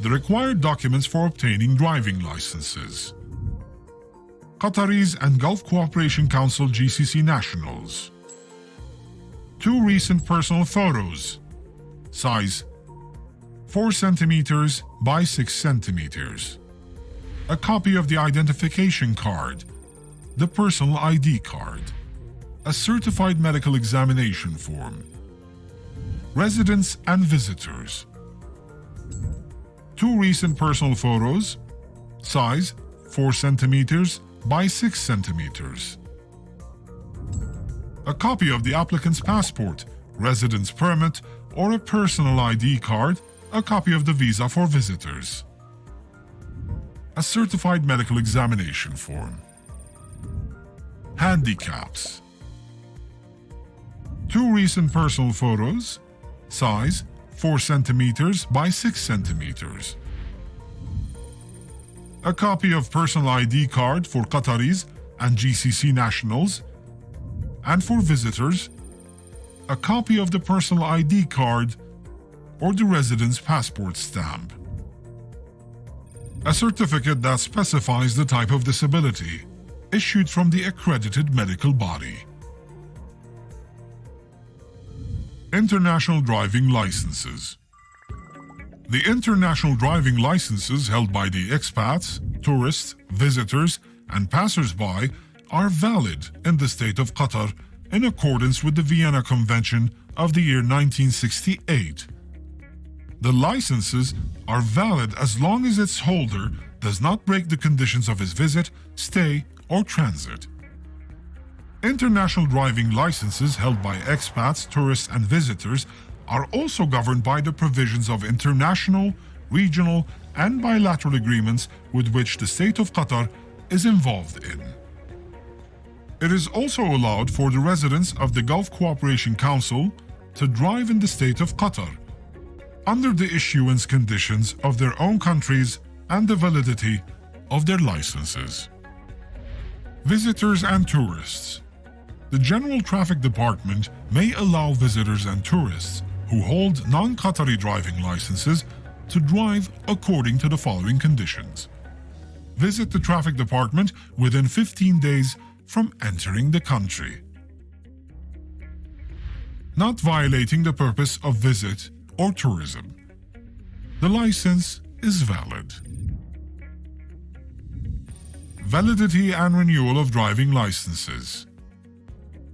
the required documents for obtaining driving licenses. Qataris and Gulf Cooperation Council GCC nationals. 2 recent personal photos, size 4 centimeters by 6 centimeters. A copy of the identification card, the personal ID card. A certified medical examination form. Residents and visitors. 2 recent personal photos, size 4 centimeters by 6 centimeters. A copy of the applicant's passport, residence permit, or a personal ID card, a copy of the visa for visitors. A certified medical examination form. Handicaps. 2 recent personal photos, size 4 centimeters by 6 centimeters. A copy of personal ID card for Qataris and GCC nationals, and for visitors, a copy of the personal ID card or the resident's passport stamp. A certificate that specifies the type of disability, issued from the accredited medical body. International driving licenses. The international driving licenses held by the expats, tourists, visitors, and passers-by are valid in the state of Qatar in accordance with the Vienna Convention of the year 1968. The licenses are valid as long as its holder does not break the conditions of his visit, stay, or transit. International driving licenses held by expats, tourists, and visitors are also governed by the provisions of international, regional, and bilateral agreements with which the state of Qatar is involved in. It is also allowed for the residents of the Gulf Cooperation Council to drive in the state of Qatar under the issuance conditions of their own countries and the validity of their licenses. Visitors and tourists. The General Traffic Department may allow visitors and tourists who hold non-Qatari driving licenses to drive according to the following conditions. Visit the Traffic Department within 15 days from entering the country. Not violating the purpose of visit or tourism. The license is valid. Validity and renewal of driving licenses.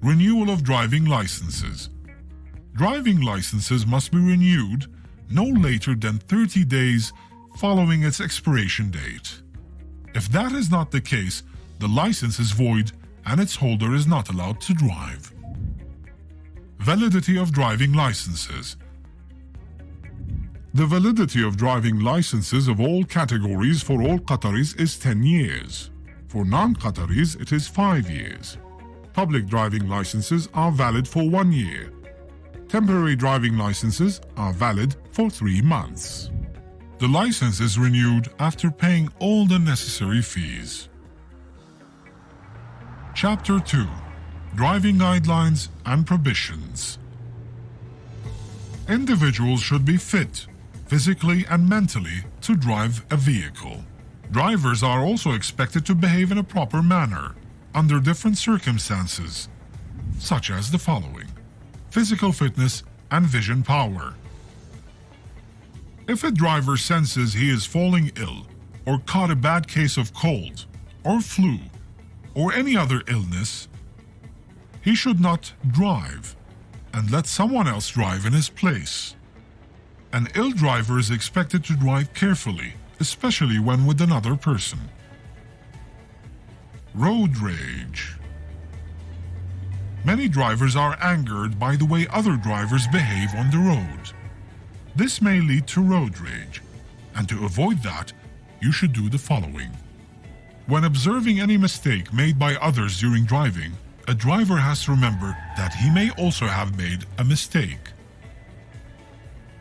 Renewal of driving licenses. Driving licenses must be renewed no later than 30 days following its expiration date. If that is not the case, the license is void and its holder is not allowed to drive. Validity of driving licenses. The validity of driving licenses of all categories for all Qataris is 10 years. For non-Qataris, it is 5 years. Public driving licenses are valid for 1 year. Temporary driving licenses are valid for 3 months. The license is renewed after paying all the necessary fees. Chapter 2. Driving Guidelines and Prohibitions. Individuals should be fit, physically and mentally, to drive a vehicle. Drivers are also expected to behave in a proper manner under different circumstances, such as the following: physical fitness and vision power. If a driver senses he is falling ill or caught a bad case of cold or flu or any other illness, he should not drive and let someone else drive in his place. An ill driver is expected to drive carefully, especially when with another person. Road rage. Many drivers are angered by the way other drivers behave on the road. This may lead to road rage, and to avoid that, you should do the following. When observing any mistake made by others during driving, a driver has to remember that he may also have made a mistake.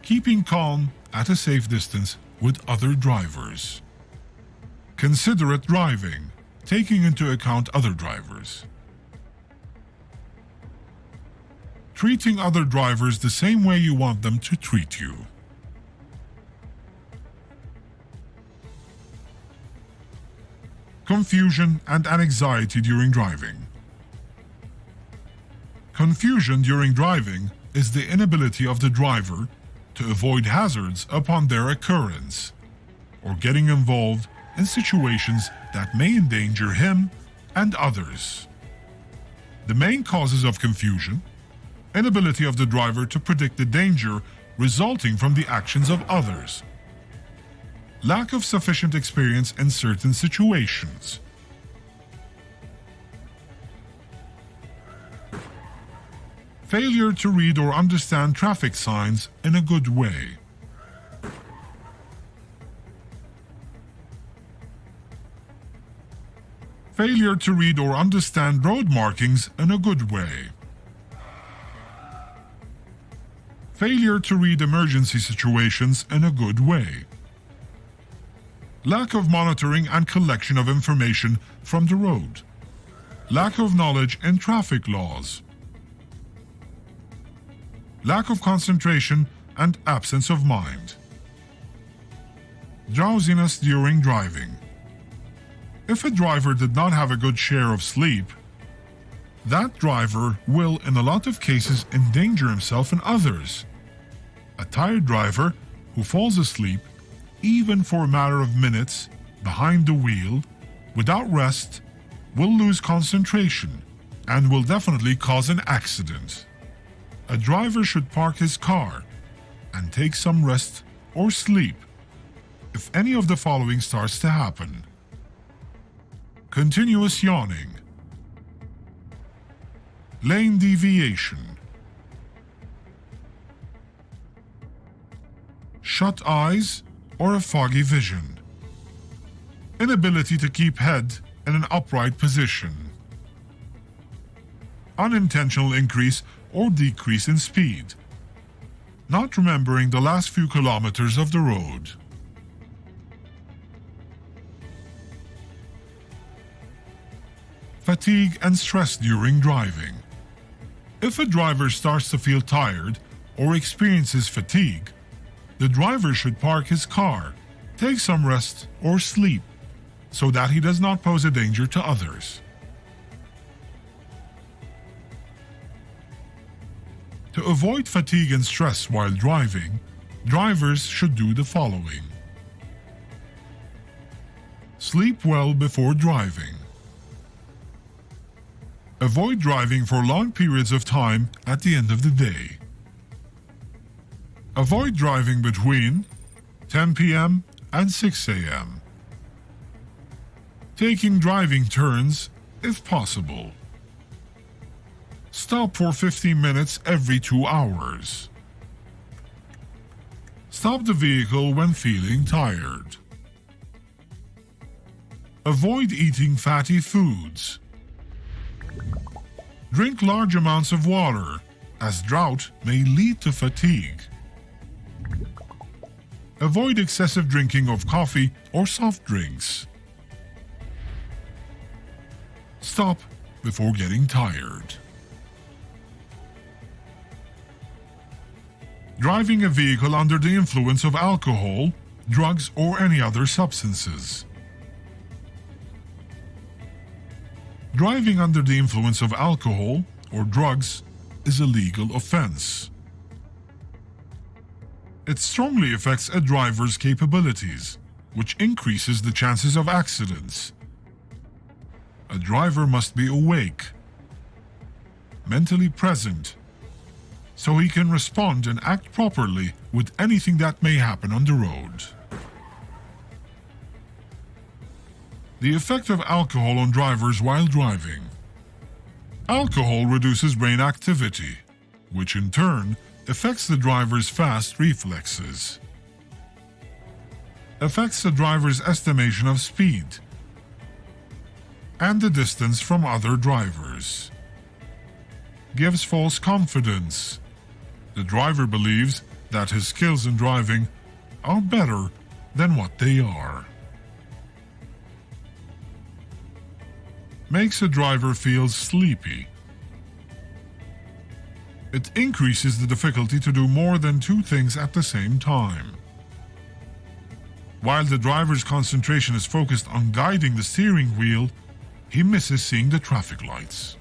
Keeping calm at a safe distance with other drivers. Considerate driving, taking into account other drivers. Treating other drivers the same way you want them to treat you. Confusion and anxiety during driving. Confusion during driving is the inability of the driver to avoid hazards upon their occurrence, or getting involved in situations that may endanger him and others. The main causes of confusion: inability of the driver to predict the danger resulting from the actions of others, lack of sufficient experience in certain situations, failure to read or understand traffic signs in a good way, failure to read or understand road markings in a good way, failure to read emergency situations in a good way, lack of monitoring and collection of information from the road, lack of knowledge in traffic laws, lack of concentration and absence of mind. Drowsiness during driving. If a driver did not have a good share of sleep, that driver will, in a lot of cases, endanger himself and others. A tired driver who falls asleep, even for a matter of minutes, behind the wheel, without rest, will lose concentration and will definitely cause an accident. A driver should park his car and take some rest or sleep if any of the following starts to happen: continuous yawning, lane deviation, shut eyes or a foggy vision, inability to keep head in an upright position, unintentional increase or decrease in speed, not remembering the last few kilometers of the road. Fatigue and stress during driving. If a driver starts to feel tired or experiences fatigue, the driver should park his car, take some rest or sleep, so that he does not pose a danger to others. To avoid fatigue and stress while driving, drivers should do the following: sleep well before driving. Avoid driving for long periods of time at the end of the day. Avoid driving between 10 p.m. and 6 a.m. Taking driving turns if possible. Stop for 15 minutes every 2 hours. Stop the vehicle when feeling tired. Avoid eating fatty foods. Drink large amounts of water, as drought may lead to fatigue. Avoid excessive drinking of coffee or soft drinks. Stop before getting tired. Driving a vehicle under the influence of alcohol, drugs, or any other substances. Driving under the influence of alcohol or drugs is a legal offense. It strongly affects a driver's capabilities, which increases the chances of accidents. A driver must be awake, mentally present, so he can respond and act properly with anything that may happen on the road. The effect of alcohol on drivers while driving. Alcohol reduces brain activity, which in turn affects the driver's fast reflexes. Affects the driver's estimation of speed and the distance from other drivers. Gives false confidence. The driver believes that his skills in driving are better than what they are. Makes a driver feel sleepy. It increases the difficulty to do more than two things at the same time. While the driver's concentration is focused on guiding the steering wheel, he misses seeing the traffic lights.